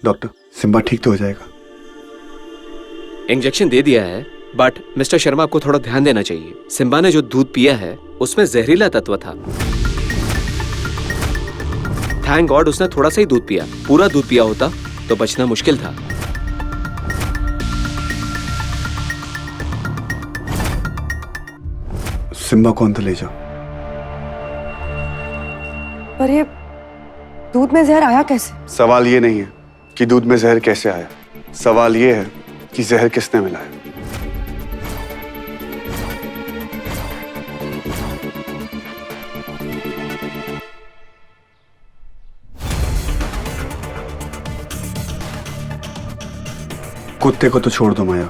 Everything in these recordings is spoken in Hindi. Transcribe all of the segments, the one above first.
डॉक्टर, सिम्बा ठीक तो हो जाएगा। इंजेक्शन दे दिया है, बट मिस्टर शर्मा आपको थोड़ा ध्यान देना चाहिए। सिम्बा ने जो दूध पिया है उसमें जहरीला तत्व था। थैंक गॉड उसने थोड़ा सा ही दूध पिया, पूरा दूध पिया होता तो बचना मुश्किल था। सिम्बा को अंदर ले जाओ। पर ये दूध में जहर आया कैसे? सवाल ये नहीं है कि दूध में जहर कैसे आया, सवाल ये है कि जहर किसने मिलाया। कुत्ते को तो छोड़ दो माया।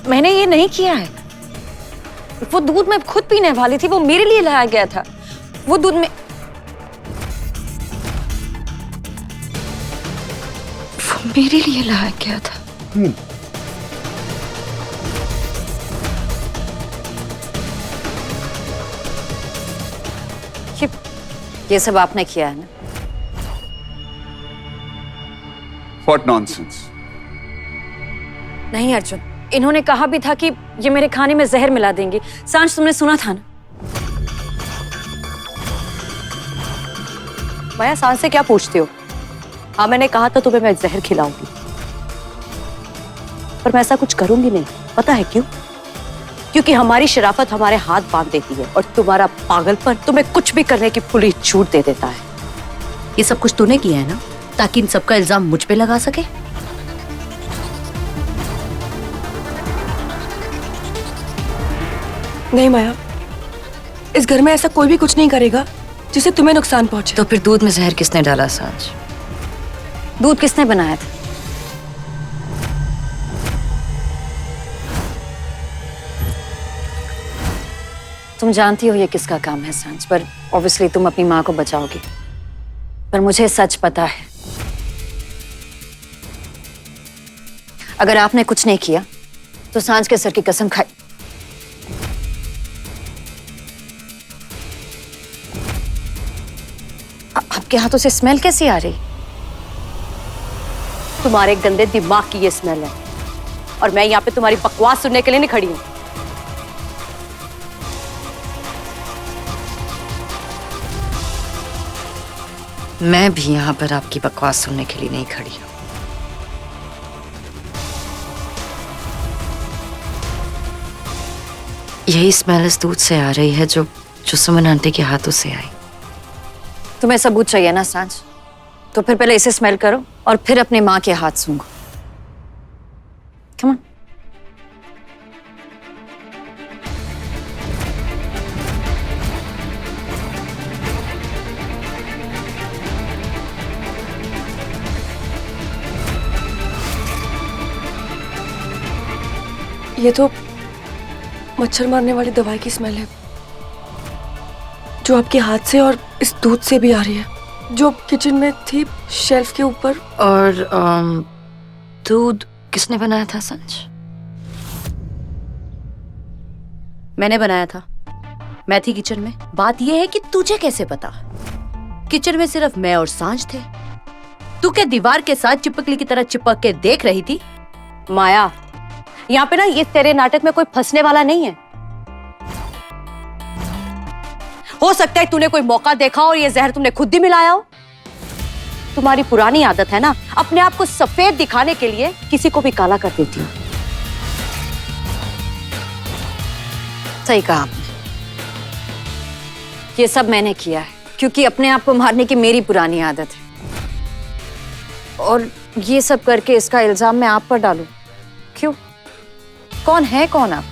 मैंने ये नहीं किया है। वो दूध मैं खुद पीने वाली थी, वो मेरे लिए लाया गया था। वो दूध में वो मेरे लिए लाया गया था। ये सब आपने किया है ना? What nonsense! नहीं अर्जुन, इन्होंने कहा भी था कि ये मेरे खाने में जहर मिला देंगे। सांझ तुमने सुना था ना? माया, सांझ से क्या पूछती हो? हाँ, मैंने कहा था तुम्हें मैं जहर खिलाऊंगी, पर मैं ऐसा कुछ करूंगी नहीं। पता है क्यों? क्योंकि हमारी शराफत हमारे हाथ बांध देती है और तुम्हारा पागलपन तुम्हें कुछ भी करने की पूरी छूट दे देता है। ये सब कुछ तूने किया है ना, ताकि इन सबका इल्जाम मुझ पे लगा सके। नहीं माया, इस घर में ऐसा कोई भी कुछ नहीं करेगा जिससे तुम्हें नुकसान पहुंचे। तो फिर दूध में जहर किसने डाला सांझ? दूध किसने बनाया था? तुम जानती हो ये किसका काम है सांझ, पर ऑब्वियसली तुम अपनी माँ को बचाओगी। पर मुझे सच पता है, अगर आपने कुछ नहीं किया तो सांझ के सर की कसम खाई। आपके हाथों से स्मेल कैसी आ रही? तुम्हारे गंदे दिमाग की ये स्मेल है, और मैं यहाँ पे तुम्हारी बकवास सुनने के लिए नहीं खड़ी हूं। मैं भी यहाँ पर आपकी बकवास सुनने के लिए नहीं खड़ी हूं। यही स्मेल इस दूध से आ रही है जो सुमन आंटी के हाथों से आई। तुम्हें सबूत चाहिए ना सांझ? तो फिर पहले इसे स्मेल करो और फिर अपनी माँ के हाथ सूंघो। Come on. ये तो मच्छर मारने वाली दवाई की स्मेल है, जो आपके हाथ से और इस दूध से भी आ रही है, जो किचन में थी शेल्फ के ऊपर। और दूध किसने बनाया था सांझ? मैंने बनाया था। मैं थी किचन में। बात यह है कि तुझे कैसे पता? किचन में सिर्फ मैं और सांझ थे। तू क्या दीवार के साथ चिपकली की तरह चिपक के देख रही थी? माया, यहाँ पे ना ये तेरे नाटक में कोई फंसने वाला नहीं है। हो सकता है तूने कोई मौका देखा और ये जहर तुमने खुद ही मिलाया हो। तुम्हारी पुरानी आदत है ना, अपने आप को सफेद दिखाने के लिए किसी को भी काला कर देती हो। सही कहा आपने। ये सब मैंने किया है क्योंकि अपने आप को मारने की मेरी पुरानी आदत है। और ये सब करके इसका इल्जाम मैं आप पर डालूं? क्यों? कौन है कौन आप?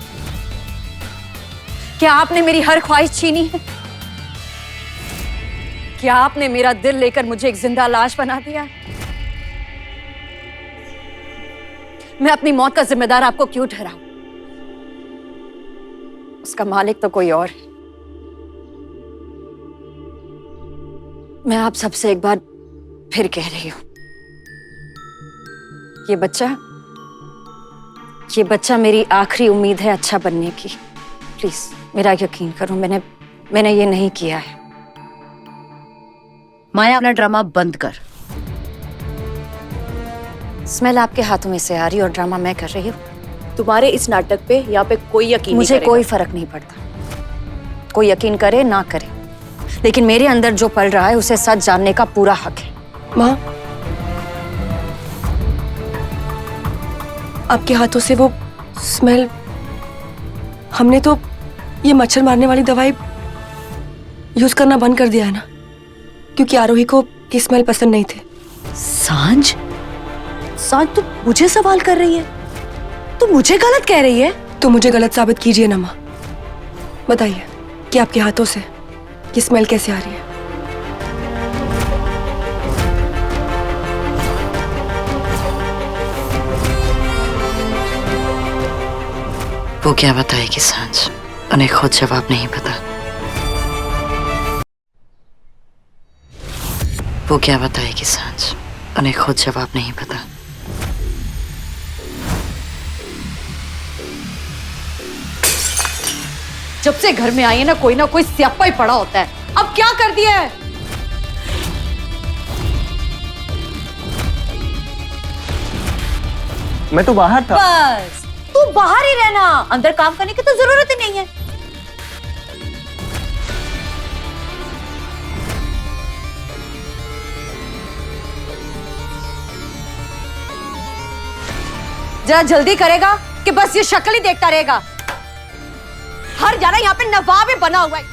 क्या आपने मेरी हर ख्वाहिश छीनी है? क्या आपने मेरा दिल लेकर मुझे एक जिंदा लाश बना दिया? मैं अपनी मौत का जिम्मेदार आपको क्यों ठहराऊं? उसका मालिक तो कोई और है। मैं आप सबसे एक बार फिर कह रही हूं, ये बच्चा मेरी आखिरी उम्मीद है अच्छा बनने की। प्लीज मेरा यकीन करो, मैंने ये नहीं किया है। माया, अपना ड्रामा बंद कर। स्मेल आपके हाथों में से आ रही और ड्रामा मैं कर रही हूँ। तुम्हारे इस नाटक पे यहाँ पे कोई यकीन नहीं मुझे करेगा। कोई फर्क नहीं पड़ता, कोई यकीन करे ना करे, लेकिन मेरे अंदर जो पल रहा है उसे सच जानने का पूरा हक है। माँ, आपके हाथों से वो स्मेल, हमने तो ये मच्छर मारने वाली दवाई यूज करना बंद कर दिया है ना, क्योंकि आरोही को ये स्मेल पसंद नहीं थे। सांझ, सांझ तू मुझे सवाल कर रही है? तू मुझे गलत कह रही है? तो मुझे गलत साबित कीजिए ना माँ। बताइए कि आपके हाथों से ये स्मेल कैसे आ रही है? वो क्या बताएगी सांझ, उन्हें खुद जवाब नहीं पता। वो क्या बताएगी सांझ, उन्हें खुद जवाब नहीं पता। जब से घर में आई है ना कोई स्यापा ही पड़ा होता है। अब क्या कर दिया है? मैं तो बाहर था। बस तू बाहर ही रहना, अंदर काम करने की तो जरूरत ही नहीं है। जरा जल्दी करेगा कि बस ये शक्ल ही देखता रहेगा। हर जाना यहाँ पे नवाब ही बना हुआ है।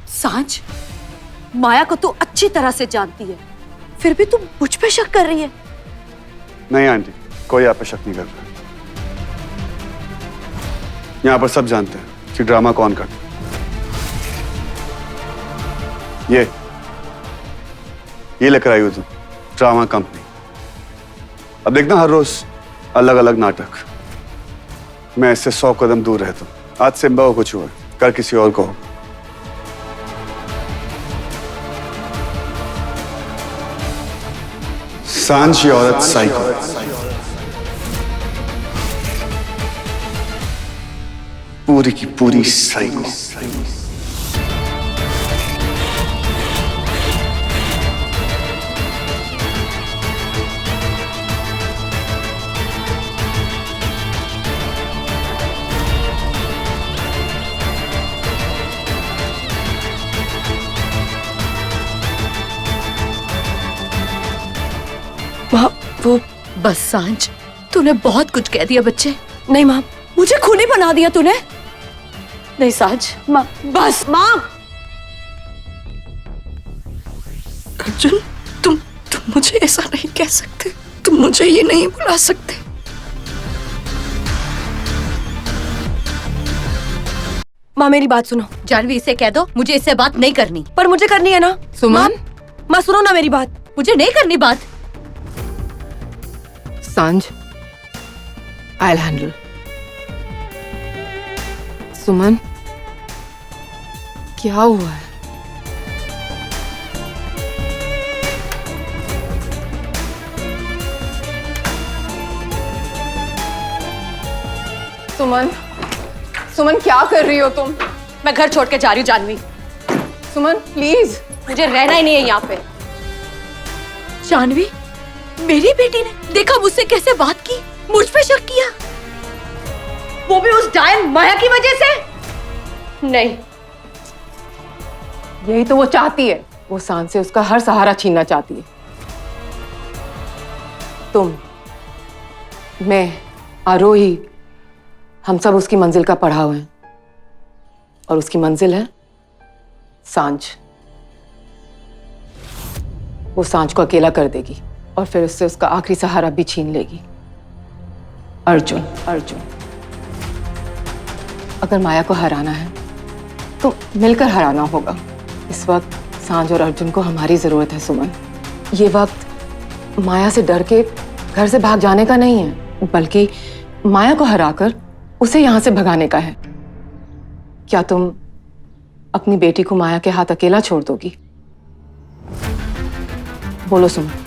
सांझ, माया को तू अच्छी तरह से जानती है, फिर भी तू मुझ पे शक कर रही है। नहीं आंटी, कोई आप पे शक नहीं कर रहा। यहाँ पर सब जानते हैं कि ड्रामा कौन करता है। ये लेकर आई हूं तुम, ड्रामा कंपनी। अब देखना हर रोज अलग अलग नाटक। मैं इससे 100 कदम दूर रहता हूं। आज सिम्बा को कुछ हुआ, कल किसी और को हो। सांझ ये औरत साइको, पूरी की पूरी साइको। माँ, वो बस सांझ, तूने बहुत कुछ कह दिया बच्चे। नहीं माँ, मुझे खूनी बना दिया तूने। नहीं सांझ, माँ बस। माँ, अर्जुन, तुम मुझे ऐसा नहीं कह सकते, तुम मुझे ये नहीं बुला सकते। माँ मेरी बात सुनो। जानवी इसे कह दो मुझे इससे बात नहीं करनी। पर मुझे करनी है ना। सुमन, माँ सुनो ना मेरी बात। मुझे नहीं करनी बात। सांझ, I'll handle. सुमन, क्या हुआ है? सुमन, सुमन क्या कर रही हो तुम? मैं घर छोड़ के जा रही हूँ जानवी। सुमन प्लीज। मुझे रहना ही नहीं है यहाँ पे। जानवी, मेरी बेटी ने देखा मुझसे कैसे बात की, मुझ पे शक किया, वो भी उस डायन माया की वजह से। नहीं, यही तो वो चाहती है। वो सांझ से उसका हर सहारा छीनना चाहती है। तुम, मैं, आरोही, हम सब उसकी मंजिल का पड़ाव हैं, और उसकी मंजिल है सांझ। वो सांझ को अकेला कर देगी और फिर उससे उसका आखिरी सहारा भी छीन लेगी। अर्जुन, अर्जुन, अगर माया को हराना है तो मिलकर हराना होगा। इस वक्त सांझ और अर्जुन को हमारी जरूरत है सुमन। ये वक्त माया से डर के घर से भाग जाने का नहीं है, बल्कि माया को हराकर उसे यहां से भगाने का है। क्या तुम अपनी बेटी को माया के हाथ अकेला छोड़ दोगी? बोलो सुमन।